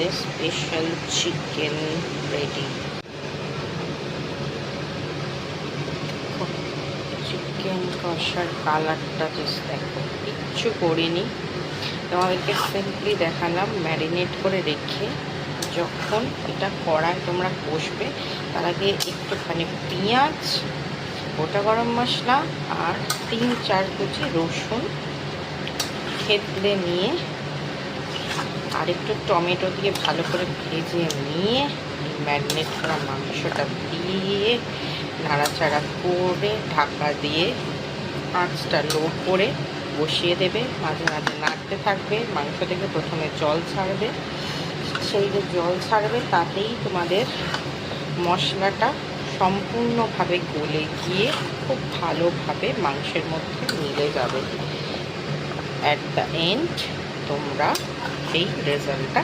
তোমাদের special chicken ready. Chicken কষার কালারটা জাস্ট দেখো, কিচ্ছু করিনি, তোমাদেরকে সিম্পলি দেখালাম ম্যারিনেট করে রেখে যখন এটা কড়ায় তোমরা কষবে তার আগে একটুখানি পেঁয়াজ, গোটা গরম মশলা আর 3-4 কুচি রসুন থেতলে নিয়ে আর একটু টমেটো দিয়ে ভালো করে ভেজে নিয়ে ম্যারিনেট করা মাংসটা দিয়ে নাড়াচাড়া করে ঢাকা দিয়ে আঁচটা লো করে বসিয়ে দেবে। মাঝে মাঝে নাড়তে থাকবে। মাংস থেকে প্রথমে জল ছাড়বে, সেই যে জল ছাড়বে তাতেই তোমাদের মশলাটা সম্পূর্ণভাবে গলে গিয়ে খুব ভালোভাবে মাংসের মধ্যে মিলে যাবে। অ্যাট দ্য এন্ড তোমরা এই রেজাল্টটা